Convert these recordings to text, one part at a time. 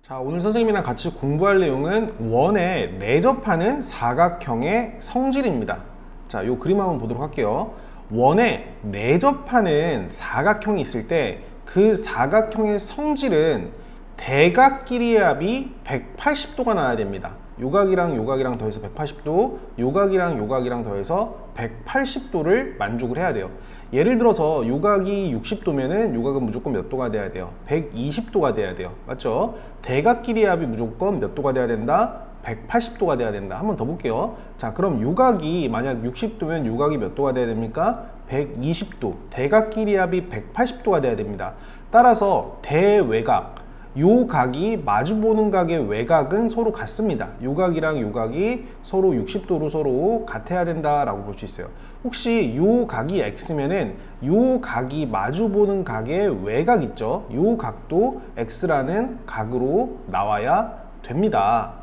자, 오늘 선생님이랑 같이 공부할 내용은 원에 내접하는 사각형의 성질입니다. 자, 요 그림 한번 보도록 할게요. 원에 내접하는 사각형이 있을 때 그 사각형의 성질은 대각끼리의 합이 180도가 나야 됩니다. 요각이랑 요각이랑 더해서 180도, 요각이랑 요각이랑 더해서 180도를 만족을 해야 돼요. 예를 들어서 요각이 60도면은 요각은 무조건 몇 도가 돼야 돼요? 120도가 돼야 돼요. 맞죠? 대각끼리의 합이 무조건 몇 도가 돼야 된다? 180도가 돼야 된다. 한번 더 볼게요. 자, 그럼 요각이 만약 60도면 요각이 몇 도가 돼야 됩니까? 120도. 대각끼리의 합이 180도가 돼야 됩니다. 따라서 대외각, 요 각이 마주보는 각의 외각은 서로 같습니다. 요 각이랑 요 각이 서로 60도로 서로 같아야 된다라고 볼 수 있어요. 혹시 요 각이 x면은 요 각이 마주보는 각의 외각 있죠? 요 각도 x라는 각으로 나와야 됩니다.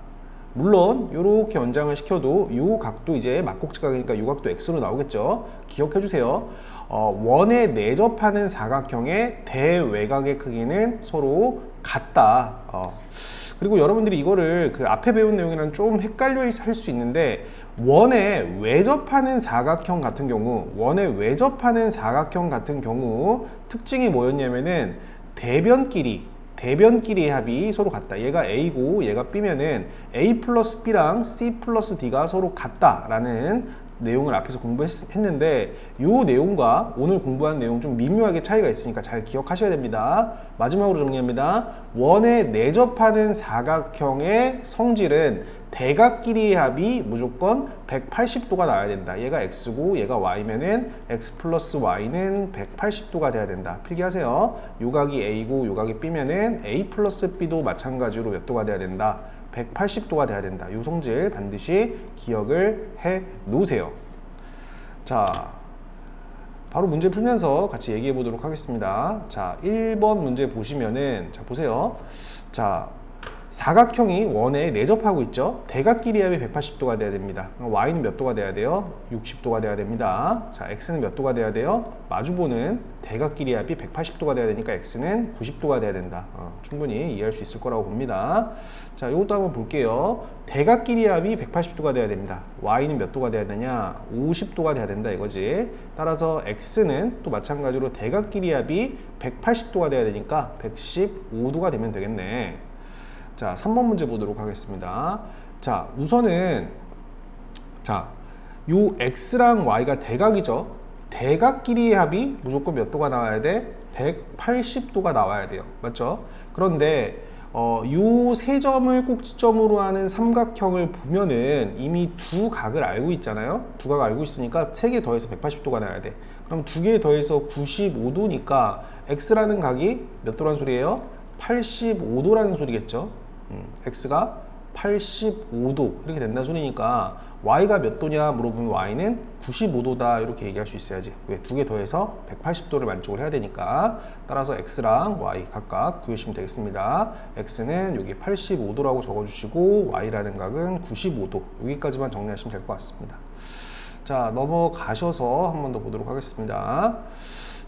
물론 이렇게 연장을 시켜도 요 각도 이제 막곡지각이니까 요 각도 x로 나오겠죠? 기억해 주세요. 원에 내접하는 사각형의 대외각의 크기는 서로 같다. 그리고 여러분들이 이거를 그 앞에 배운 내용이랑 좀 헷갈려 할 수 있는데, 원에 외접하는 사각형 같은 경우, 원에 외접하는 사각형 같은 경우 특징이 뭐였냐면은 대변끼리의 합이 서로 같다. 얘가 A고 얘가 B면은 A 플러스 B랑 C 플러스 D가 서로 같다라는 내용을 앞에서 공부했는데, 이 내용과 오늘 공부한 내용 좀 미묘하게 차이가 있으니까 잘 기억하셔야 됩니다. 마지막으로 정리합니다. 원에 내접하는 사각형의 성질은 대각끼리의 합이 무조건 180도가 나와야 된다. 얘가 x고 얘가 y면은 x 플러스 y는 180도가 돼야 된다. 필기하세요. 요각이 a고 요각이 b면은 a 플러스 b도 마찬가지로 몇 도가 돼야 된다. 180도가 돼야 된다. 이 성질 반드시 기억을 해 놓으세요. 자, 바로 문제 풀면서 같이 얘기해 보도록 하겠습니다. 자, 1번 문제 보시면은, 자, 보세요. 자, 사각형이 원에 내접하고 있죠. 대각끼리의 합이 180도가 돼야 됩니다. y는 몇 도가 돼야 돼요? 60도가 돼야 됩니다. 자, x는 몇 도가 돼야 돼요? 마주보는 대각끼리의 합이 180도가 돼야 되니까 x는 90도가 돼야 된다. 충분히 이해할 수 있을 거라고 봅니다. 자, 이것도 한번 볼게요. 대각끼리의 합이 180도가 돼야 됩니다. y는 몇 도가 돼야 되냐? 50도가 돼야 된다 이거지. 따라서 x는 또 마찬가지로 대각끼리의 합이 180도가 돼야 되니까 115도가 되면 되겠네. 자, 3번 문제 보도록 하겠습니다. 자, 우선은 자, 요 x랑 y가 대각이죠. 대각끼리의 합이 무조건 몇 도가 나와야 돼? 180도가 나와야 돼요. 맞죠? 그런데 요 세 점을 꼭지점으로 하는 삼각형을 보면은 이미 두 각을 알고 있잖아요. 두 각을 알고 있으니까 세 개 더해서 180도가 나와야 돼. 그럼 두 개 더해서 95도니까 x라는 각이 몇 도란 소리예요? 85도라는 소리겠죠. x가 85도 이렇게 된다는 소리니까 y가 몇 도냐 물어보면 y는 95도다 이렇게 얘기할 수 있어야지. 왜? 두 개 더해서 180도를 만족을 해야 되니까. 따라서 x랑 y 각각 구해주시면 되겠습니다. x는 여기 85도라고 적어주시고 y라는 각은 95도. 여기까지만 정리하시면 될 것 같습니다. 자, 넘어가셔서 한 번 더 보도록 하겠습니다.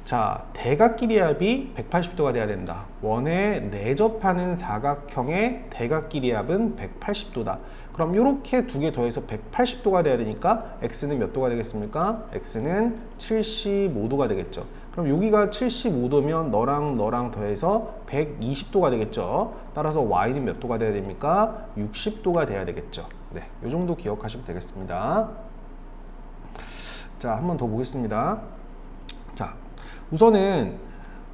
자, 대각끼리의 합이 180도가 돼야 된다. 원에 내접하는 사각형의 대각끼리의 합은 180도다. 그럼 이렇게 두 개 더해서 180도가 돼야 되니까 x는 몇 도가 되겠습니까? x는 75도가 되겠죠. 그럼 여기가 75도면 너랑 더해서 120도가 되겠죠. 따라서 y는 몇 도가 돼야 됩니까? 60도가 돼야 되겠죠. 네, 이 정도 기억하시면 되겠습니다. 자, 한 번 더 보겠습니다. 자, 우선은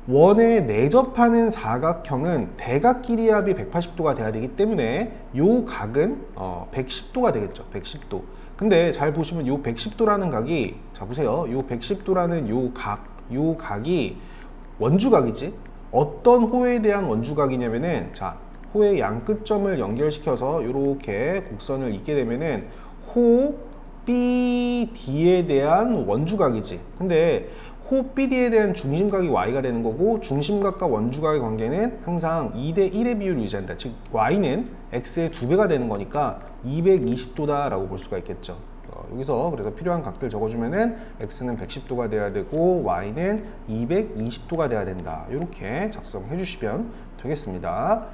원에 내접하는 사각형은 대각끼리의 합이 180도가 돼야 되기 때문에 요 각은 110도가 되겠죠. 110도. 근데 잘 보시면 요 110도라는 각이, 자 보세요. 요 110도라는 요 각이 원주각이지. 어떤 호에 대한 원주각이냐면은, 자, 호의 양 끝점을 연결시켜서 이렇게 곡선을 잇게 되면은 호 BD에 대한 원주각이지. 근데 호 BD에 대한 중심각이 y가 되는 거고, 중심각과 원주각의 관계는 항상 2대 1의 비율을 유지한다. 즉 y는 x의 2배가 되는 거니까 220도다 라고 볼 수가 있겠죠. 여기서 그래서 필요한 각들 적어주면은 x는 110도가 돼야 되고 y는 220도가 돼야 된다. 이렇게 작성해 주시면 되겠습니다.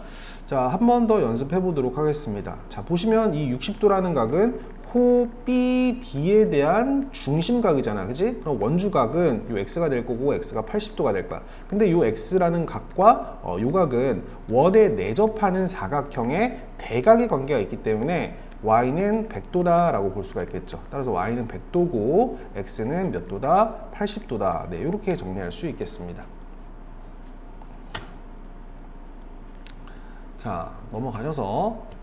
자, 한 번 더 연습해 보도록 하겠습니다. 자, 보시면 이 60도라는 각은 호 BD에 대한 중심각이잖아, 그지? 그럼 원주각은 요 X가 될 거고 X가 80도가 될 거야. 근데 요 X라는 각과 요 각은 원에 내접하는 사각형의 대각의 관계가 있기 때문에 Y는 100도다 라고 볼 수가 있겠죠. 따라서 Y는 100도고 X는 몇 도다? 80도다. 네, 이렇게 정리할 수 있겠습니다. 자, 넘어가셔서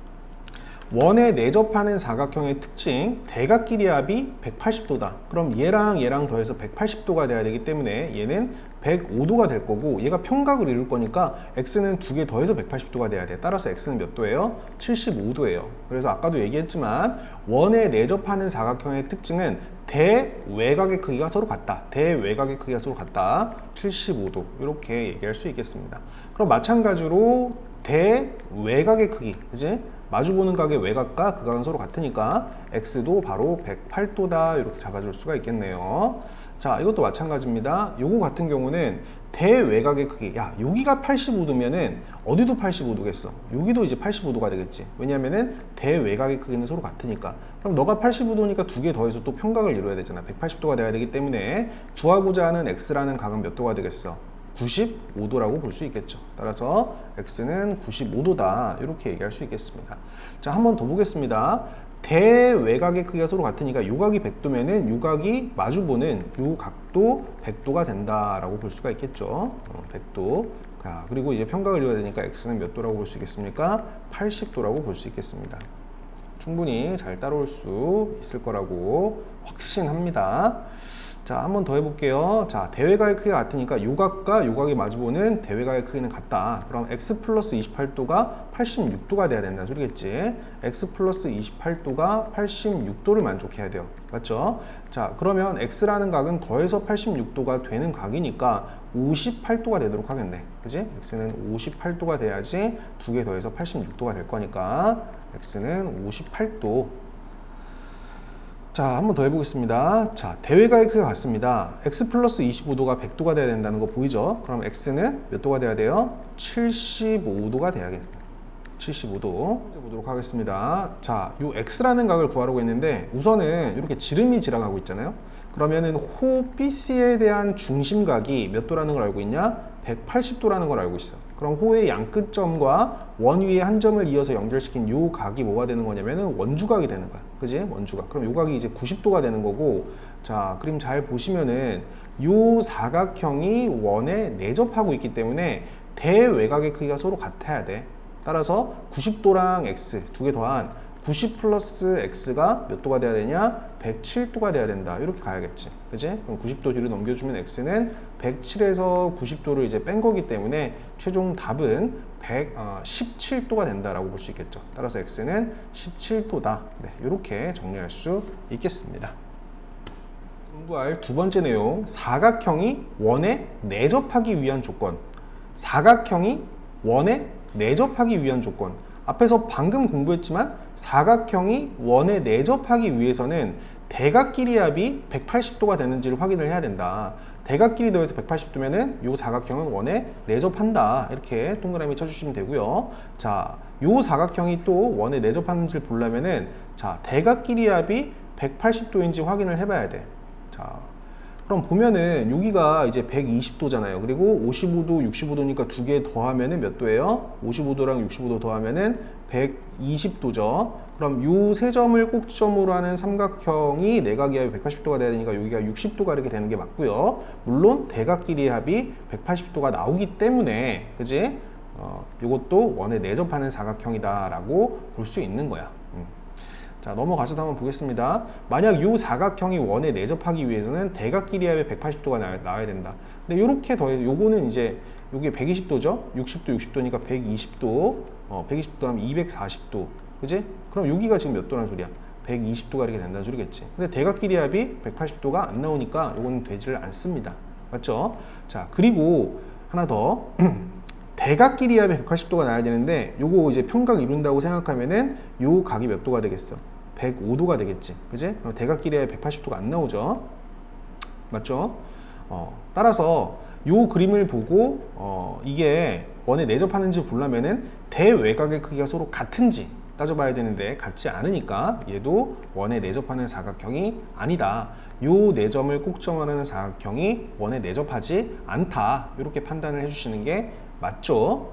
원에 내접하는 사각형의 특징, 대각끼리 합이 180도다. 그럼 얘랑 얘랑 더해서 180도가 돼야 되기 때문에 얘는 105도가 될 거고, 얘가 평각을 이룰 거니까 X는 두 개 더해서 180도가 돼야 돼. 따라서 X는 몇 도예요? 75도예요. 그래서 아까도 얘기했지만 원에 내접하는 사각형의 특징은 대외각의 크기가 서로 같다. 대외각의 크기가 서로 같다. 75도. 이렇게 얘기할 수 있겠습니다. 그럼 마찬가지로 대외각의 크기, 그지? 마주보는 각의 외각과 그 각은 서로 같으니까 X도 바로 108도다 이렇게 잡아줄 수가 있겠네요. 자, 이것도 마찬가지입니다. 요거 같은 경우는 대외각의 크기, 야, 여기가 85도면은 어디도 85도겠어. 여기도 이제 85도가 되겠지. 왜냐면은 대외각의 크기는 서로 같으니까. 그럼 너가 85도니까 두 개 더해서 또 평각을 이루어야 되잖아. 180도가 돼야 되기 때문에 구하고자 하는 X라는 각은 몇 도가 되겠어? 95도라고 볼 수 있겠죠. 따라서 X는 95도다 이렇게 얘기할 수 있겠습니다. 자, 한 번 더 보겠습니다. 대외각의 크기가 서로 같으니까 요 각이 100도면은 요 각이 마주보는 요 각도 100도가 된다라고 볼 수가 있겠죠. 100도. 자, 그리고 이제 평각을 이루어야 되니까 X는 몇 도라고 볼 수 있겠습니까? 80도라고 볼 수 있겠습니다. 충분히 잘 따라올 수 있을 거라고 확신합니다. 자, 한 번 더 해볼게요. 자, 대외각의 크기가 같으니까 요각과 요각이 마주보는 대외각의 크기는 같다. 그럼 X 플러스 28도가 86도가 돼야 된다는 소리겠지. X 플러스 28도가 86도를 만족해야 돼요. 맞죠? 자, 그러면 X라는 각은 더해서 86도가 되는 각이니까 58도가 되도록 하겠네. 그지? X는 58도가 돼야지 두 개 더해서 86도가 될 거니까 X는 58도. 자, 한 번 더 해보겠습니다. 자, 대외각의 크기가 같습니다. X 플러스 25도가 100도가 돼야 된다는 거 보이죠? 그럼 X는 몇 도가 돼야 돼요? 75도가 돼야겠습니다. 75도. 이제 보도록 하겠습니다. 자, 요 X라는 각을 구하려고 했는데 우선은 이렇게 지름이 지나가고 있잖아요. 그러면은 호 BC에 대한 중심각이 몇 도라는 걸 알고 있냐? 180도라는 걸 알고 있어. 그럼 호의 양끝점과 원 위에 한 점을 이어서 연결시킨 요 각이 뭐가 되는 거냐면은 원주각이 되는 거야. 그지? 원주각. 그럼 요 각이 이제 90도가 되는 거고, 자, 그림 잘 보시면은 요 사각형이 원에 내접하고 있기 때문에 대외각의 크기가 서로 같아야 돼. 따라서 90도랑 X 두 개 더한 90 플러스 X가 몇 도가 돼야 되냐? 107도가 돼야 된다. 이렇게 가야겠지. 그지? 그럼 90도 뒤로 넘겨주면 X는 107에서 90도를 이제 뺀 거기 때문에 최종 답은 117도가 된다라고 볼 수 있겠죠. 따라서 X는 17도다. 네, 이렇게 정리할 수 있겠습니다. 공부할 두 번째 내용, 사각형이 원에 내접하기 위한 조건. 사각형이 원에 내접하기 위한 조건. 앞에서 방금 공부했지만 사각형이 원에 내접하기 위해서는 대각끼리 합이 180도가 되는지를 확인을 해야 된다. 대각끼리 더해서 180도면은 요 사각형은 원에 내접한다. 이렇게 동그라미 쳐주시면 되고요. 자, 요 사각형이 또 원에 내접하는지를 보려면은 자, 대각끼리 합이 180도인지 확인을 해봐야 돼. 자, 그럼 보면은 여기가 이제 120도잖아요. 그리고 55도, 65도니까 두 개 더하면은 몇 도예요? 55도랑 65도 더하면은 120도죠. 그럼 요 세 점을 꼭지점으로 하는 삼각형이 내각의 합이 180도가 돼야 되니까 여기가 60도가 이렇게 되는 게 맞고요. 물론 대각끼리의 합이 180도가 나오기 때문에, 그지? 이것도 원에 내접하는 사각형이다 라고 볼 수 있는 거야. 자, 넘어가셔서 한번 보겠습니다. 만약 이 사각형이 원에 내접하기 위해서는 대각끼리 합의 180도가 나와야 된다. 근데 이렇게 더해서 요거는 이제 요게 120도죠? 60도, 60도니까 120도, 120도 하면 240도. 그지? 그럼 여기가 지금 몇 도란 소리야? 120도가 이렇게 된다는 소리겠지. 근데 대각끼리 합이 180도가 안 나오니까 요거는 되지를 않습니다. 맞죠? 자, 그리고 하나 더. 대각끼리 합이 180도가 나야 되는데 요거 이제 평각 이룬다고 생각하면은 요 각이 몇 도가 되겠어? 105도가 되겠지. 그지? 대각끼리 합이 180도가 안 나오죠. 맞죠? 따라서 요 그림을 보고 이게 원에 내접하는지 보려면은 대외곽의 크기가 서로 같은지 따져봐야 되는데 같지 않으니까 얘도 원에 내접하는 사각형이 아니다. 요 내점을 꼭정하는 사각형이 원에 내접하지 않다. 이렇게 판단을 해주시는 게 맞죠.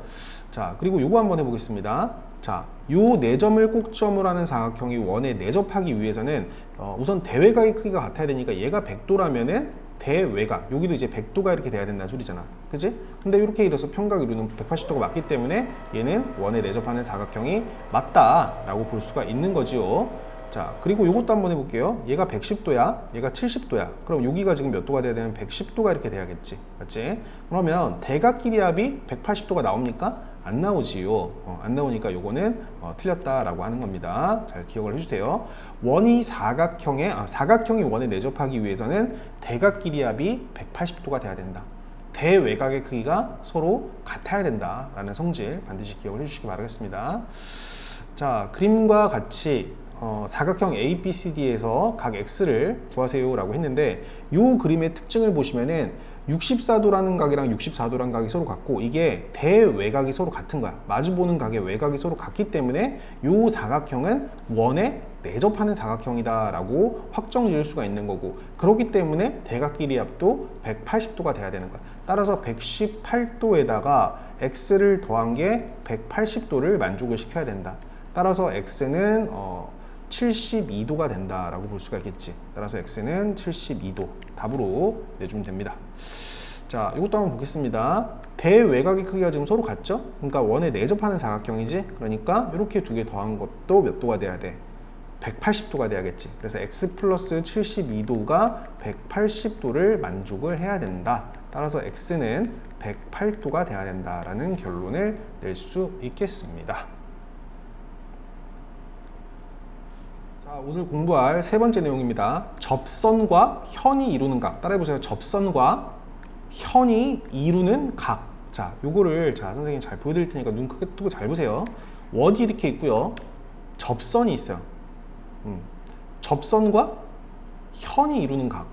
자, 그리고 요거 한번 해보겠습니다. 자, 요 내점을 꼭점으로 하는 사각형이 원에 내접하기 위해서는 우선 대외각의 크기가 같아야 되니까 얘가 100도라면은 대외각, 여기도 이제 100도가 이렇게 돼야 된다는 소리잖아. 그치? 근데 이렇게 이래서 평각 이루는 180도가 맞기 때문에 얘는 원에 내접하는 사각형이 맞다라고 볼 수가 있는 거지요. 자, 그리고 요것도 한번 해볼게요. 얘가 110도야, 얘가 70도야. 그럼 여기가 지금 몇 도가 돼야 되면 110도가 이렇게 돼야겠지. 맞지? 그러면 대각끼리 합이 180도가 나옵니까? 안 나오지요. 안 나오니까 요거는 틀렸다라고 하는 겁니다. 잘 기억을 해주세요. 원이 사각형이 원에 내접하기 위해서는 대각끼리 합이 180도가 돼야 된다. 대외각의 크기가 서로 같아야 된다라는 성질 반드시 기억을 해주시기 바라겠습니다. 자, 그림과 같이 사각형 ABCD에서 각 X를 구하세요 라고 했는데 이 그림의 특징을 보시면은 64도라는 각이랑 64도라는 각이 서로 같고 이게 대외각이 서로 같은 거야. 마주보는 각의 외각이 서로 같기 때문에 이 사각형은 원에 내접하는 사각형이다 라고 확정 지을 수가 있는 거고 그렇기 때문에 대각끼리 합도 180도가 돼야 되는 거야. 따라서 118도에다가 X를 더한 게 180도를 만족을 시켜야 된다. 따라서 X는 72도가 된다라고 볼 수가 있겠지. 따라서 X는 72도 답으로 내주면 됩니다. 자, 이것도 한번 보겠습니다. 대외각의 크기가 지금 서로 같죠? 그러니까 원에 내접하는 사각형이지. 그러니까 이렇게 두 개 더한 것도 몇 도가 돼야 돼? 180도가 돼야겠지. 그래서 X 플러스 72도가 180도를 만족을 해야 된다. 따라서 X는 108도가 돼야 된다라는 결론을 낼 수 있겠습니다. 자, 오늘 공부할 세 번째 내용입니다. 접선과 현이 이루는 각. 따라해보세요. 접선과 현이 이루는 각. 자, 요거를 선생님이 잘 보여드릴 테니까 눈 크게 뜨고 잘 보세요. 원이 이렇게 있고요. 접선이 있어요. 접선과 현이 이루는 각.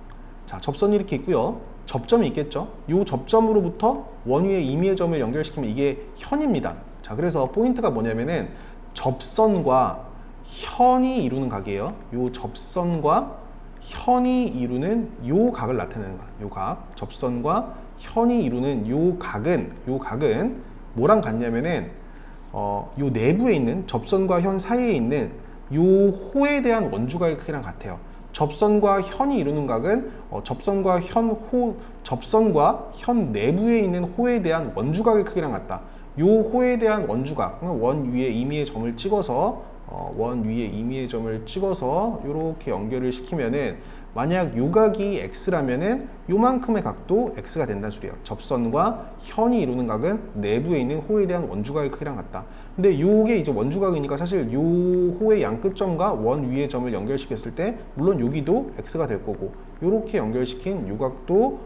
자, 접선이 이렇게 있고요. 접점이 있겠죠. 요 접점으로부터 원 위에 임의의 점을 연결시키면 이게 현입니다. 자, 그래서 포인트가 뭐냐면은 접선과 현이 이루는 각이에요. 요 접선과 현이 이루는 요 각을 나타내는 거야. 요 각. 접선과 현이 이루는 요 각은 뭐랑 같냐면은 요 내부에 있는 접선과 현 사이에 있는 요 호에 대한 원주각의 크기랑 같아요. 접선과 현이 이루는 각은 접선과 현 내부에 있는 호에 대한 원주각의 크기랑 같다. 요 호에 대한 원주각, 원 위에 임의의 점을 찍어서 이렇게 연결을 시키면은 만약 요 각이 x라면은 요만큼의 각도 x가 된다는 소리예요. 접선과 현이 이루는 각은 내부에 있는 호에 대한 원주각의 크기랑 같다. 근데 요게 이제 원주각이니까 사실 요 호의 양 끝점과 원 위의 점을 연결시켰을 때 물론 여기도 x가 될 거고 요렇게 연결시킨 요 각도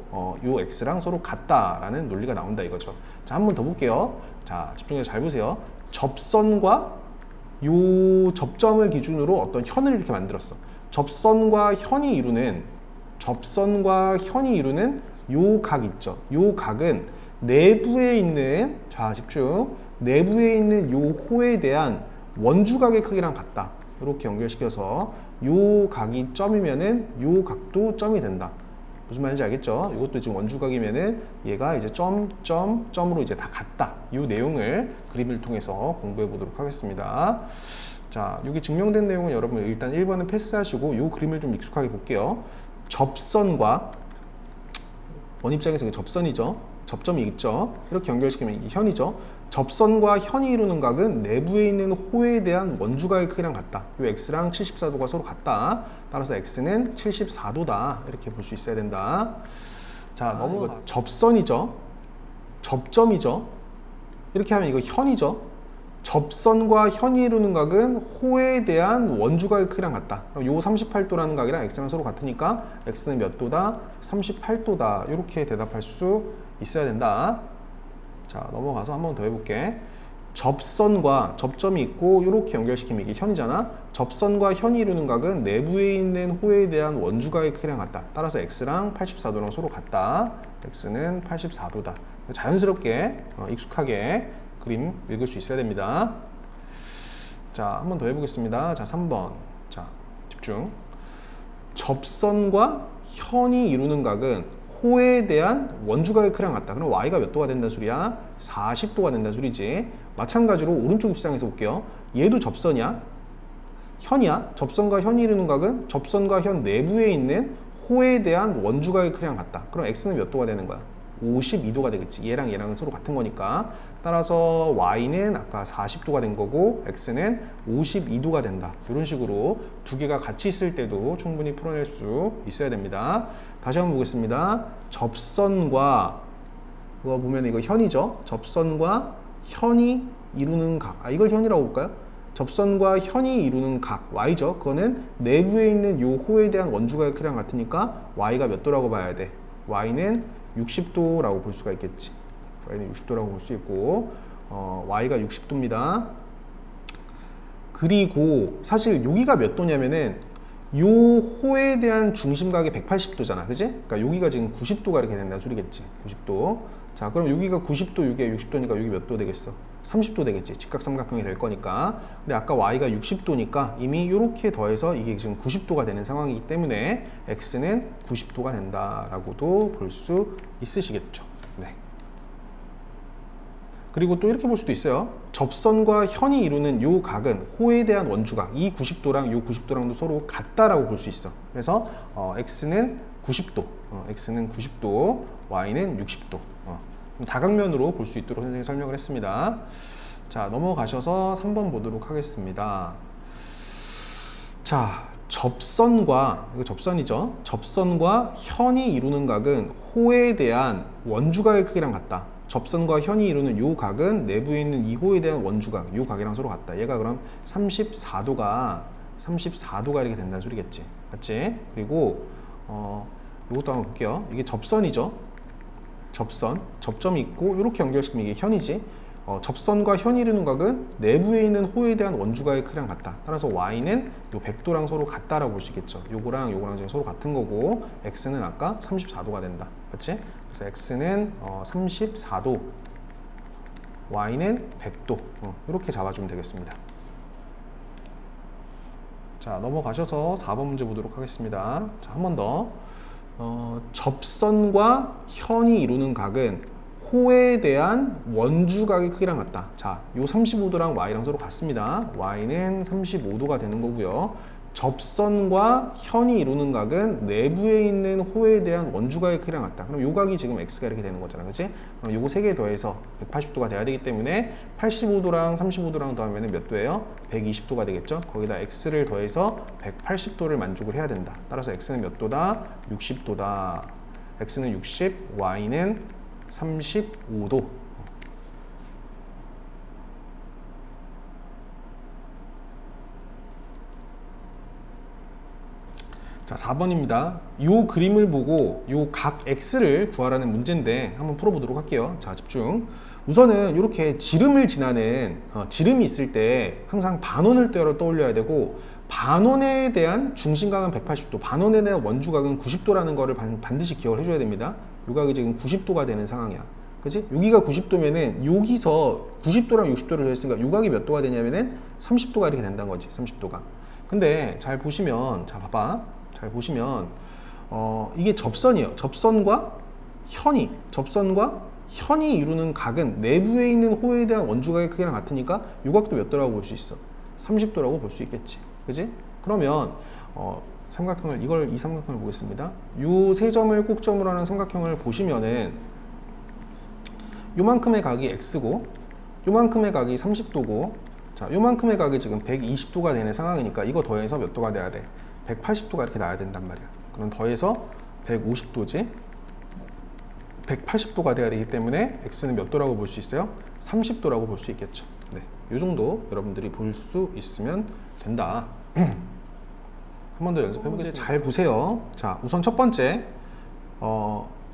요 x랑 서로 같다라는 논리가 나온다 이거죠. 자, 한 번 더 볼게요. 자, 집중해서 잘 보세요. 접선과 요 접점을 기준으로 어떤 현을 이렇게 만들었어. 접선과 현이 이루는 요 각 있죠. 요 각은 내부에 있는, 자 집중, 내부에 있는 요 호에 대한 원주각의 크기랑 같다. 이렇게 연결시켜서 요 각이 점이면은 요 각도 점이 된다. 무슨 말인지 알겠죠? 이것도 지금 원주각이면은 얘가 이제 점으로 이제 다 같다. 이 내용을 그림을 통해서 공부해 보도록 하겠습니다. 자, 여기 증명된 내용은 여러분 일단 1번은 패스하시고 이 그림을 좀 익숙하게 볼게요. 접선과 원 입장에서 이게 접선이죠. 접점이 있죠. 이렇게 연결시키면 이게 현이죠. 접선과 현이 이루는 각은 내부에 있는 호에 대한 원주각의 크기랑 같다. 이 x랑 74도가 서로 같다. 따라서 x는 74도다. 이렇게 볼 수 있어야 된다. 자, 이거 접선이죠. 접점이죠. 이렇게 하면 이거 현이죠. 접선과 현이 이루는 각은 호에 대한 원주각의 크기랑 같다. 그럼 요 38도라는 각이랑 x랑 서로 같으니까 x는 몇 도다? 38도다. 이렇게 대답할 수 있어야 된다. 자, 넘어가서 한 번 더 해볼게. 접선과 접점이 있고 이렇게 연결시키면 이게 현이잖아. 접선과 현이 이루는 각은 내부에 있는 호에 대한 원주각의 크기랑 같다. 따라서 x랑 84도랑 서로 같다. x는 84도다. 자연스럽게 익숙하게 그림 읽을 수 있어야 됩니다. 자, 한 번 더 해보겠습니다. 자, 3번. 자, 집중. 접선과 현이 이루는 각은 호에 대한 원주각의 크기랑 같다. 그럼 y가 몇 도가 된다는 소리야? 40도가 된다는 소리지. 마찬가지로 오른쪽 입장에서 볼게요. 얘도 접선이야? 현이야? 접선과 현이 이루는 각은 접선과 현 내부에 있는 호에 대한 원주각의 크기랑 같다. 그럼 x는 몇 도가 되는 거야? 52도가 되겠지. 얘랑 얘랑은 서로 같은 거니까. 따라서 y는 아까 40도가 된 거고 x는 52도가 된다. 이런 식으로 두 개가 같이 있을 때도 충분히 풀어낼 수 있어야 됩니다. 다시 한번 보겠습니다. 접선과 이거 보면 이거 현이죠. 접선과 현이 이루는 각. 이걸 현이라고 볼까요? 접선과 현이 이루는 각 y죠. 그거는 내부에 있는 요 호에 대한 원주각의 크기랑 같으니까 y가 몇 도라고 봐야 돼? y는 60도라고 볼 수가 있겠지. y는 60도라고 볼 수 있고 y가 60도입니다. 그리고 사실 여기가 몇 도냐면은 요 호에 대한 중심각이 180도잖아. 그지? 그러니까 여기가 지금 90도가 이렇게 된다는 소리겠지. 90도. 자, 그럼 여기가 90도, 여기가 60도니까 여기 몇 도 되겠어? 30도 되겠지. 직각삼각형이 될 거니까. 근데 아까 y가 60도니까 이미 이렇게 더해서 이게 지금 90도가 되는 상황이기 때문에 x는 90도가 된다라고도 볼 수 있으시겠죠. 네. 그리고 또 이렇게 볼 수도 있어요. 접선과 현이 이루는 요 각은 호에 대한 원주각, 이 90도랑 요 90도랑도 서로 같다라고 볼 수 있어. 그래서 x는 90도, x는 90도, y는 60도. 다각면으로 볼 수 있도록 선생님이 설명을 했습니다. 자, 넘어가셔서 3번 보도록 하겠습니다. 자, 접선과, 이거 접선이죠. 접선과 현이 이루는 각은 호에 대한 원주각의 크기랑 같다. 접선과 현이 이루는 요 각은 내부에 있는 이 호에 대한 원주각, 요 각이랑 서로 같다. 얘가 그럼 34도가 이렇게 된다는 소리겠지. 맞지? 그리고 이것도 한번 볼게요. 이게 접선이죠. 접선, 접점이 있고 이렇게 연결시키면 이게 현이지. 접선과 현이 이루는 각은 내부에 있는 호에 대한 원주각의 크기랑 같다. 따라서 y는 요 100도랑 서로 같다라고 볼 수 있겠죠. 요거랑 요거랑 지금 서로 같은 거고 x는 아까 34도가 된다. 맞지? 그래서 x는 34도, y는 100도. 이렇게 잡아주면 되겠습니다. 자, 넘어가셔서 4번 문제 보도록 하겠습니다. 자, 한 번 더. 접선과 현이 이루는 각은 호에 대한 원주각의 크기랑 같다. 자, 요 35도랑 y랑 서로 같습니다. y는 35도가 되는 거고요. 접선과 현이 이루는 각은 내부에 있는 호에 대한 원주각의 크기랑 같다. 그럼 요 각이 지금 x가 이렇게 되는 거잖아. 그치? 그럼 요거 3개 더해서 180도가 돼야 되기 때문에 85도랑 35도랑 더하면 몇 도예요? 120도가 되겠죠? 거기다 x를 더해서 180도를 만족을 해야 된다. 따라서 x는 몇 도다? 60도다. x는 60, y는 35도. 자, 4번입니다. 이 그림을 보고 이 각 x를 구하라는 문제인데 한번 풀어보도록 할게요. 자, 집중. 우선은 이렇게 지름을 지나는 지름이 있을 때 항상 반원을 떠올려야 되고, 반원에 대한 중심각은 180도, 반원에 대한 원주각은 90도라는 거를 반드시 기억을 해줘야 됩니다. 이 각이 지금 90도가 되는 상황이야. 그치? 여기가 90도면은 여기서 90도랑 60도를 했으니까 이 각이 몇 도가 되냐면은 30도가 이렇게 된다는 거지. 30도가. 근데 잘 보시면, 자, 봐봐. 잘 보시면 이게 접선이에요. 접선과 현이 이루는 각은 내부에 있는 호에 대한 원주각의 크기랑 같으니까 이 각도 몇 도라고 볼 수 있어? 30도라고 볼 수 있겠지. 그지? 그러면 삼각형을, 이 삼각형을 보겠습니다. 이 세 점을 꼭점으로 하는 삼각형을 보시면은 요만큼의 각이 x고 요만큼의 각이 30도고, 자, 요만큼의 각이 지금 120도가 되는 상황이니까 이거 더해서 몇 도가 돼야 돼? 180도가 이렇게 나야 된단 말이야. 그럼 더해서 150도지? 180도가 돼야 되기 때문에 x는 몇 도라고 볼 수 있어요? 30도라고 볼 수 있겠죠. 네, 이 정도 여러분들이 볼 수 있으면 된다. 한 번 더 연습해 보겠습니다. 잘 보세요. 자, 우선 첫 번째,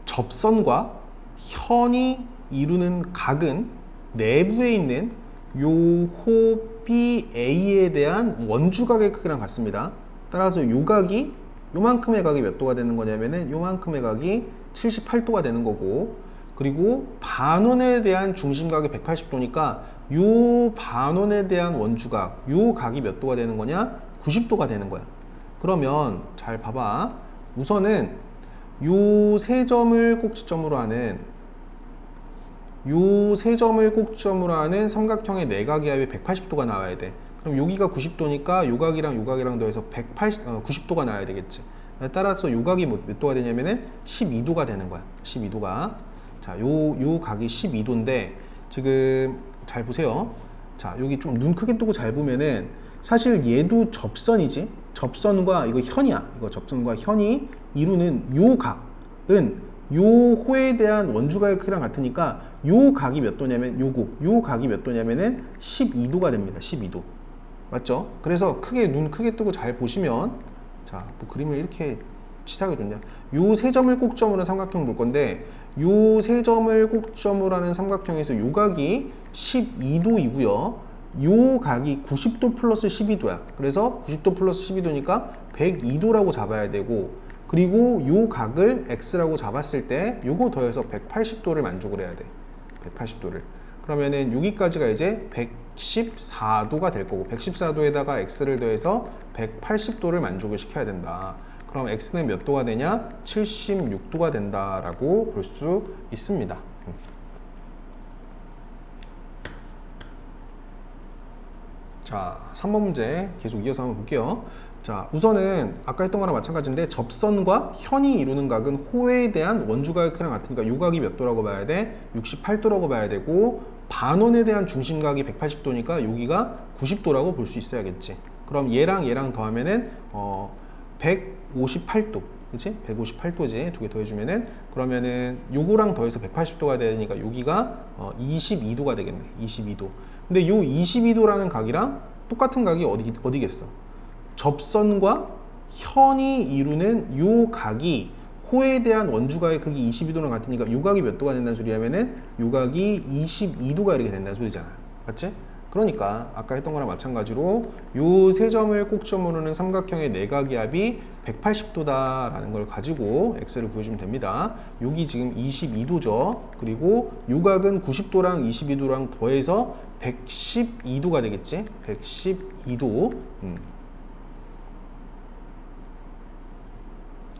접선과 현이 이루는 각은 내부에 있는 호 BA에 대한 원주각의 크기랑 같습니다. 따라서 요 각이 요만큼의 각이 몇 도가 되는 거냐면은 요만큼의 각이 78도가 되는 거고, 그리고 반원에 대한 중심각이 180도니까 요 반원에 대한 원주각 요 각이 몇 도가 되는 거냐? 90도가 되는 거야. 그러면 잘 봐봐. 우선은 요 세 점을 꼭지점으로 하는 삼각형의 내각의 합이 180도가 나와야 돼. 그럼 여기가 90도니까 요 각이랑 요 각이랑 더해서 90도가 나와야 되겠지. 따라서 요 각이 몇 도가 되냐면은 12도가 되는 거야. 12도가. 자, 요 각이 12도인데 지금 잘 보세요. 자, 여기 좀 눈 크게 뜨고 잘 보면은 사실 얘도 접선이지. 접선과 이거 현이야. 이거 접선과 현이 이루는 요 각은 요 호에 대한 원주각의 크기랑 같으니까 요 각이 몇 도냐면 요 각이 몇 도냐면은 12도가 됩니다. 12도. 맞죠? 그래서 눈 크게 뜨고 잘 보시면, 자, 뭐 그림을 이렇게 치사하게 줬냐? 요 세 점을 꼭점으로 삼각형 볼 건데, 요 세 점을 꼭점으로 하는 삼각형에서 요 각이 12도이고요. 요 각이 90도 플러스 12도야. 그래서 90도 플러스 12도니까 102도라고 잡아야 되고, 그리고 요 각을 x라고 잡았을 때 요거 더해서 180도를 만족을 해야 돼. 180도를. 그러면은 여기까지가 이제 114도가 될 거고, 114도에다가 x를 더해서 180도를 만족을 시켜야 된다. 그럼 x는 몇 도가 되냐? 76도가 된다라고 볼 수 있습니다. 자, 3번 문제 계속 이어서 한번 볼게요. 자, 우선은 아까 했던 거랑 마찬가지인데 접선과 현이 이루는 각은 호에 대한 원주각의 크기랑 같으니까 요 각이 몇 도라고 봐야 돼? 68도라고 봐야 되고, 반원에 대한 중심각이 180도니까 여기가 90도라고 볼 수 있어야겠지. 그럼 얘랑 더하면은 158도. 그치? 158도지. 두 개 더해주면은, 그러면은 요거랑 더해서 180도가 되니까 여기가 22도가 되겠네. 22도. 근데 요 22도라는 각이랑 똑같은 각이 어디겠어? 접선과 현이 이루는 요 각이 호에 대한 원주각의 크기 22도랑 같으니까 요 각이 몇 도가 된다는 소리냐면은 요 각이 22도가 이렇게 된다는 소리잖아. 맞지? 그러니까 아까 했던 거랑 마찬가지로 요 세 점을 꼭점으로 하는 삼각형의 내각의 합이 180도다라는 걸 가지고 x를 구해주면 됩니다. 여기 지금 22도죠. 그리고 요 각은 90도랑 22도랑 더해서 112도가 되겠지? 112도.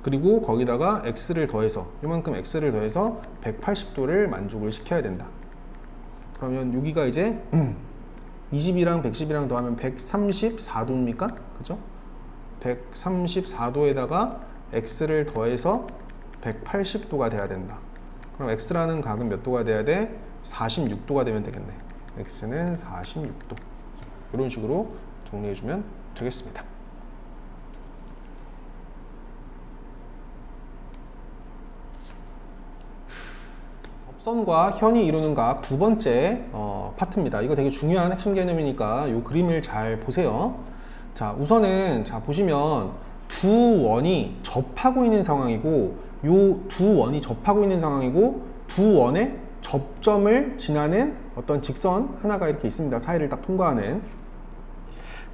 그리고 거기다가 x를 더해서 요만큼 x를 더해서 180도를 만족을 시켜야 된다. 그러면 여기가 이제 20이랑 110이랑 더하면 134도입니까? 그죠? 134도에다가 x를 더해서 180도가 돼야 된다. 그럼 x라는 각은 몇 도가 돼야 돼? 46도가 되면 되겠네. x는 46도. 이런 식으로 정리해주면 되겠습니다. 접선과 현이 이루는 각 두 번째 파트입니다. 이거 되게 중요한 핵심 개념이니까 이 그림을 잘 보세요. 자, 우선은 자 보시면 두 원이 접하고 있는 상황이고, 요 두 원이 접하고 있는 상황이고, 두 원의 접점을 지나는 어떤 직선 하나가 이렇게 있습니다. 사이를 딱 통과하는.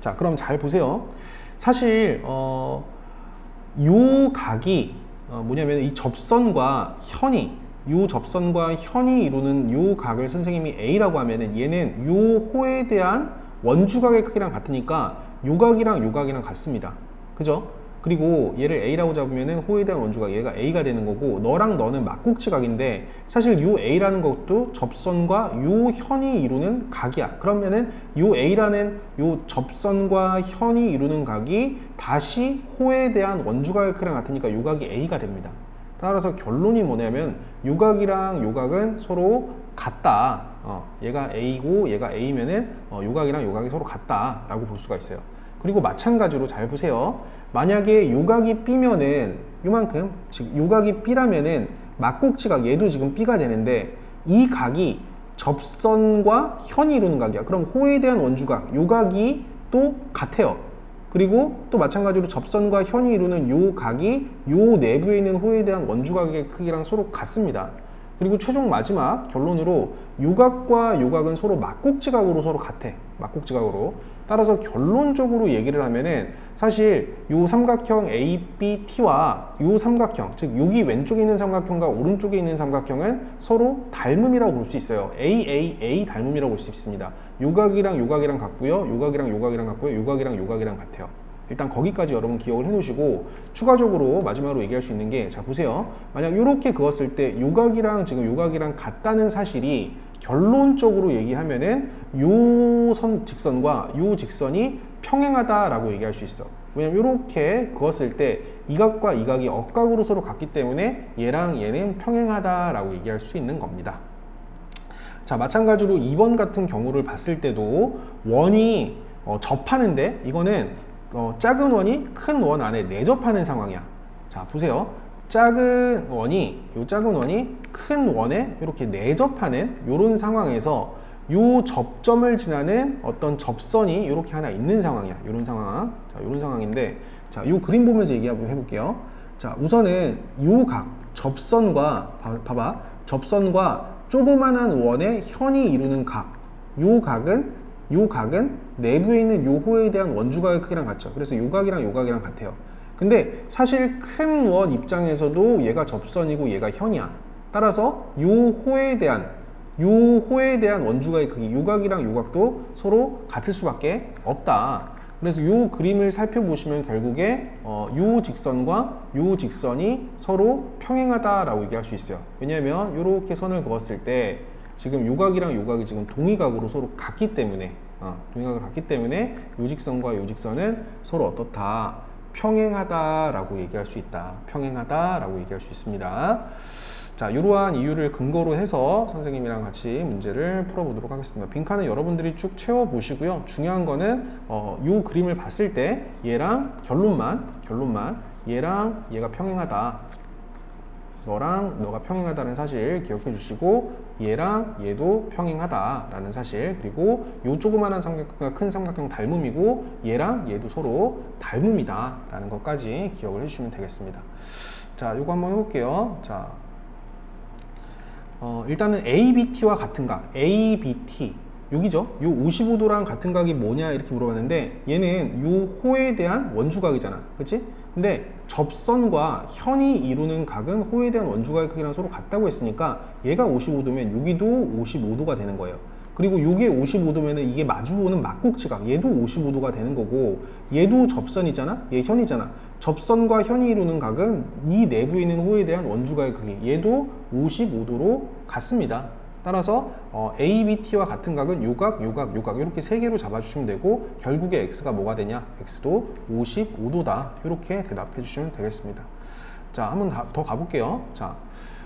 자, 그럼 잘 보세요. 사실 요 각이 뭐냐면 이 접선과 현이 이루는 요 각을 선생님이 A라고 하면은 얘는 요 호에 대한 원주각의 크기랑 같으니까 요 각이랑 같습니다. 그죠? 그리고 얘를 A라고 잡으면은 호에 대한 원주각 얘가 A가 되는 거고, 너랑 너는 막곡지각인데 사실 요 A라는 것도 접선과 요 현이 이루는 각이야. 그러면은 요 A라는 요 접선과 현이 이루는 각이 다시 호에 대한 원주각의 크기랑 같으니까 요 각이 A가 됩니다. 따라서 결론이 뭐냐면 요 각이랑 요 각은 서로 같다. 얘가 A고 얘가 A면은 요 각이랑 요 각이 서로 같다 라고 볼 수가 있어요. 그리고 마찬가지로 잘 보세요. 만약에 요 각이 B면은 요만큼, 즉 요 각이 B라면은 막곡지각 얘도 지금 B가 되는데, 이 각이 접선과 현이 이루는 각이야. 그럼 호에 대한 원주각 요 각이 또 같아요. 그리고 또 마찬가지로 접선과 현이 이루는 요 각이 요 내부에 있는 호에 대한 원주각의 크기랑 서로 같습니다. 그리고 최종 마지막 결론으로 요각과 요각은 서로 막곡지각으로 서로 같아. 막곡지각으로. 따라서 결론적으로 얘기를 하면은 사실 요 삼각형 ABT와 요 삼각형, 즉 여기 왼쪽에 있는 삼각형과 오른쪽에 있는 삼각형은 서로 닮음이라고 볼 수 있어요. A 닮음이라고 볼 수 있습니다. 요각이랑 요각이랑 같고요. 요각이랑 요각이랑 같고요. 요각이랑 요각이랑 같아요. 일단 거기까지 여러분 기억을 해 놓으시고 추가적으로 마지막으로 얘기할 수 있는 게, 자 보세요. 만약 이렇게 그었을 때 요각이랑 지금 요각이랑 같다는 사실이 결론적으로 얘기하면은 요 직선과 요 직선이 평행하다라고 얘기할 수 있어. 왜냐면 이렇게 그었을 때 이 각과 이 각이 억각으로 서로 같기 때문에 얘랑 얘는 평행하다라고 얘기할 수 있는 겁니다. 자, 마찬가지로 2번 같은 경우를 봤을 때도 원이 접하는데 이거는 작은 원이 큰 원 안에 내접하는 상황이야. 자, 보세요. 작은 원이 큰 원에 이렇게 내접하는 이런 상황에서 요 접점을 지나는 어떤 접선이 이렇게 하나 있는 상황이야. 이런 상황. 자, 이런 상황인데, 자, 요 그림 보면서 얘기 한번 해볼게요. 자, 우선은 요 각, 접선과, 봐봐. 접선과 조그만한 원의 현이 이루는 각. 요 각은 내부에 있는 요 호에 대한 원주각의 크기랑 같죠. 그래서 요 각이랑 요 각이랑 같아요. 근데 사실 큰 원 입장에서도 얘가 접선이고 얘가 현이야. 따라서 요 호에 대한 원주각의 크기, 요 각이랑 요 각도 서로 같을 수밖에 없다. 그래서 요 그림을 살펴보시면 결국에 요 직선과 요 직선이 서로 평행하다라고 얘기할 수 있어요. 왜냐하면 이렇게 선을 그었을 때 지금 요 각이랑 요 각이 지금 동의각으로 서로 같기 때문에 요 직선과 요 직선은 서로 어떻다? 평행하다라고 얘기할 수 있다. 평행하다라고 얘기할 수 있습니다. 자, 이러한 이유를 근거로 해서 선생님이랑 같이 문제를 풀어보도록 하겠습니다. 빈칸은 여러분들이 쭉 채워보시고요. 중요한 거는 이 그림을 봤을 때 얘랑 결론만 얘랑 얘가 평행하다. 너가 평행하다는 사실 기억해 주시고 얘랑 얘도 평행하다라는 사실, 그리고 요 조그만한 삼각형과 큰 삼각형 닮음이고 얘랑 얘도 서로 닮음이다 라는 것까지 기억을 해주시면 되겠습니다. 자, 요거 한번 해볼게요. 자, 일단은 ABT와 같은 각, ABT 여기죠. 요 55도랑 같은 각이 뭐냐 이렇게 물어봤는데 얘는 요 호에 대한 원주각이잖아, 그치? 근데 접선과 현이 이루는 각은 호에 대한 원주각의 크기랑 서로 같다고 했으니까 얘가 55도면 여기도 55도가 되는 거예요. 그리고 이게 55도면 이게 마주보는 막곡지각, 얘도 55도가 되는 거고, 얘도 접선이잖아, 얘 현이잖아. 접선과 현이 이루는 각은 이 내부에 있는 호에 대한 원주각의 크기, 얘도 55도로 같습니다. 따라서 ABT와 같은 각은 요각, 요각, 요각 이렇게 세 개로 잡아주시면 되고, 결국에 X가 뭐가 되냐? X도 55도다. 이렇게 대답해 주시면 되겠습니다. 자, 한번 더 가볼게요. 자,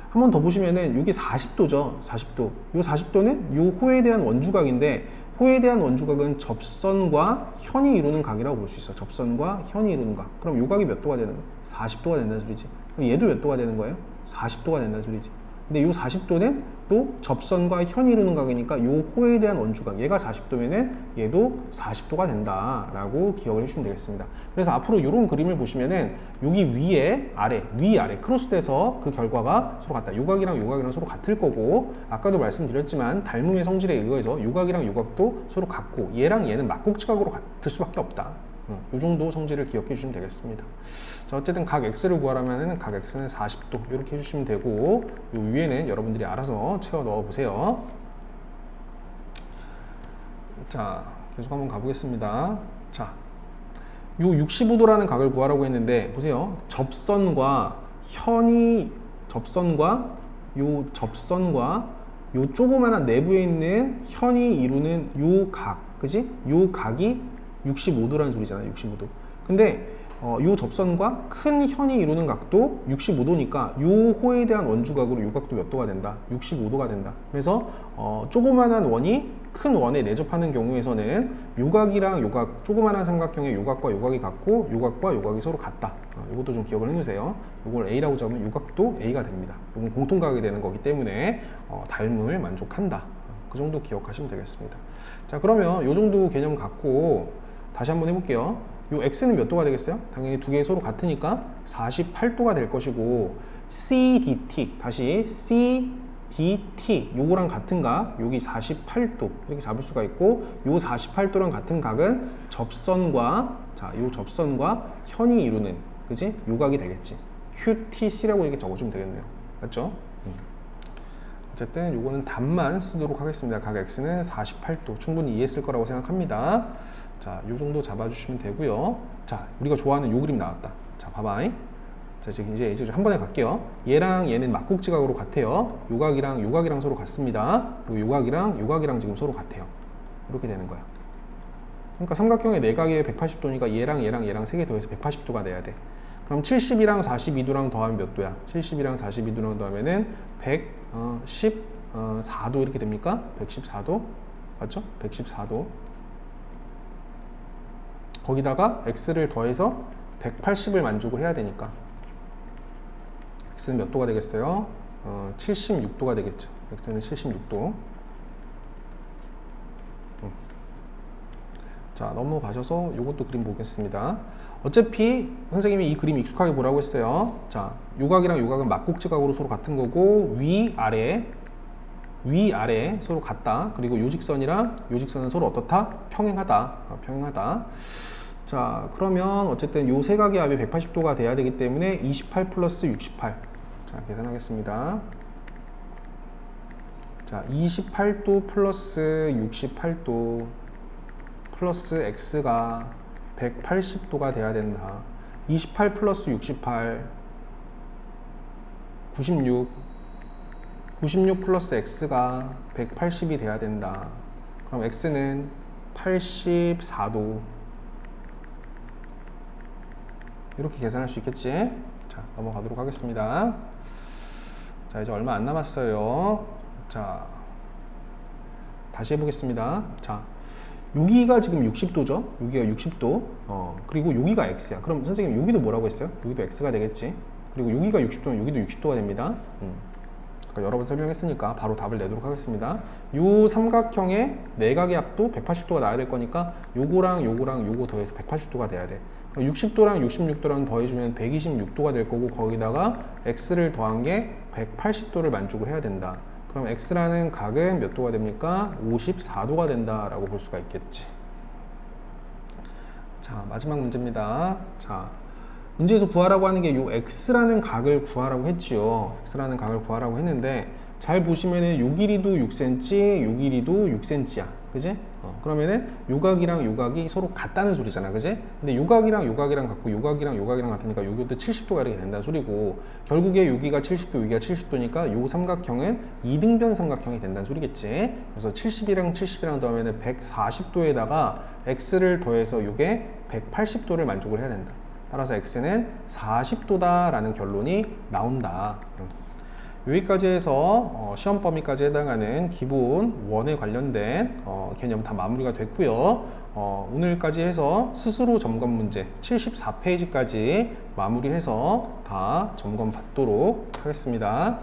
한 번 더 보시면은 여기 40도죠. 40도. 요 40도는 요 호에 대한 원주각인데, 호에 대한 원주각은 접선과 현이 이루는 각이라고 볼 수 있어. 접선과 현이 이루는 각. 그럼 요 각이 몇 도가 되는 거야? 40도가 된다는 소리지. 그럼 얘도 몇 도가 되는 거예요? 40도가 된다는 소리지. 근데 요 40도는 또 접선과 현이 이루는 각이니까 요 호에 대한 원주각, 얘가 40도면은 얘도 40도가 된다라고 기억을 해주시면 되겠습니다. 그래서 앞으로 이런 그림을 보시면은 여기 위에 아래, 위아래 크로스돼서 그 결과가 서로 같다. 요각이랑 요각이랑 서로 같을 거고, 아까도 말씀드렸지만 닮음의 성질에 의해서 요각이랑 요각도 서로 같고 얘랑 얘는 막곡지각으로 같을 수밖에 없다. 이 정도 성질을 기억해 주시면 되겠습니다. 자, 어쨌든 각 X를 구하려면 각 X는 40도 이렇게 해주시면 되고, 요 위에는 여러분들이 알아서 채워 넣어 보세요. 자, 계속 한번 가보겠습니다. 자, 요 65도라는 각을 구하라고 했는데 보세요. 접선과 요 조그만한 내부에 있는 현이 이루는 요 각, 그지? 요 각이 65도라는 소리잖아요. 65도. 근데 요 접선과 큰 현이 이루는 각도 65도니까 요 호에 대한 원주각으로 요 각도 몇 도가 된다? 65도가 된다. 그래서 조그만한 원이 큰 원에 내접하는 경우에서는 요각이랑 요각, 조그만한 삼각형의 요각과 요각이 같고 요각과 요각이 서로 같다. 이것도 좀 기억을 해놓으세요. 이걸 A라고 잡으면 요각도 A가 됩니다. 이건 공통각이 되는 거기 때문에 닮음을 만족한다. 그 정도 기억하시면 되겠습니다. 자, 그러면 요 정도 개념 갖고 다시 한번 해볼게요. 요 X는 몇 도가 되겠어요? 당연히 두 개 서로 같으니까 48도가 될 것이고, CDT, 다시 dt 요거랑 같은 각, 여기 48도 이렇게 잡을 수가 있고, 요 48도랑 같은 각은 접선과 요 접선과 현이 이루는, 그지? 요 각이 되겠지. QTC라고 이렇게 적어주면 되겠네요. 맞죠? 어쨌든 요거는 답만 쓰도록 하겠습니다. 각 x는 48도 충분히 이해했을 거라고 생각합니다. 자, 요 정도 잡아주시면 되고요. 자, 우리가 좋아하는 요 그림 나왔다. 자, 봐봐. 자, 이제 한 번에 갈게요. 얘랑 얘는 막곡지각으로 같아요. 요각이랑 요각이랑 서로 같습니다. 그리고 요각이랑 요각이랑 지금 서로 같아요. 이렇게 되는 거야. 그러니까 삼각형의 내각이 180도니까 얘랑 얘랑 얘랑 3개 더해서 180도가 돼야 돼. 그럼 70이랑 42도랑 더하면 몇 도야? 70이랑 42도랑 더하면은 114도 이렇게 됩니까? 114도 맞죠? 114도. 거기다가 x를 더해서 180을 만족을 해야 되니까 x는 몇 도가 되겠어요? 76도가 되겠죠. x는 76도. 자, 넘어가셔서 이것도 그림 보겠습니다. 어차피 선생님이 이 그림 익숙하게 보라고 했어요. 자, 요각이랑 요각은 막곡지각으로 서로 같은 거고, 위아래 서로 같다. 그리고 요직선이랑 요직선은 서로 어떻다? 평행하다. 평행하다. 자, 그러면 어쨌든 요 세 각의 합이 180도가 돼야 되기 때문에 28 플러스 68. 자, 계산하겠습니다. 자, 28도 플러스 68도 플러스 x가 180도가 돼야 된다. 28 플러스 68 96 플러스 x가 180이 돼야 된다. 그럼 x는 84도. 이렇게 계산할 수 있겠지? 자, 넘어가도록 하겠습니다. 자, 이제 얼마 안 남았어요. 자, 다시 해보겠습니다. 자, 여기가 지금 60도죠? 여기가 60도. 그리고 여기가 x야. 그럼 선생님 여기도 뭐라고 했어요? 여기도 x가 되겠지? 그리고 여기가 60도면 여기도 60도가 됩니다. 여러 번 설명했으니까 바로 답을 내도록 하겠습니다. 요 삼각형의 내각의 합도 180도가 나야 될 거니까 요거랑 요거랑 요거 더해서 180도가 돼야 돼. 60도랑 66도랑 더해주면 126도가 될 거고, 거기다가 x를 더한 게 180도를 만족을 해야 된다. 그럼 x라는 각은 몇 도가 됩니까? 54도가 된다라고 볼 수가 있겠지. 자, 마지막 문제입니다. 자, 문제에서 구하라고 하는 게 요 x라는 각을 구하라고 했지요. x라는 각을 구하라고 했는데, 잘 보시면은 요 길이도 6cm, 요 길이도 6cm야. 그지? 그러면은 요각이랑 요각이 서로 같다는 소리잖아. 그지? 근데 요각이랑 요각이랑 같고 요각이랑 요각이랑 같으니까 요것도 70도가 이렇게 된다는 소리고, 결국에 여기가 70도, 여기가 70도니까 요 삼각형은 이등변 삼각형이 된다는 소리겠지. 그래서 70이랑 70이랑 더하면은 140도에다가 x를 더해서 요게 180도를 만족을 해야 된다. 따라서 x는 40도다 라는 결론이 나온다. 여기까지 해서 시험 범위까지 해당하는 기본 원에 관련된 개념 다 마무리가 됐고요. 오늘까지 해서 스스로 점검 문제 74페이지까지 마무리해서 다 점검 받도록 하겠습니다.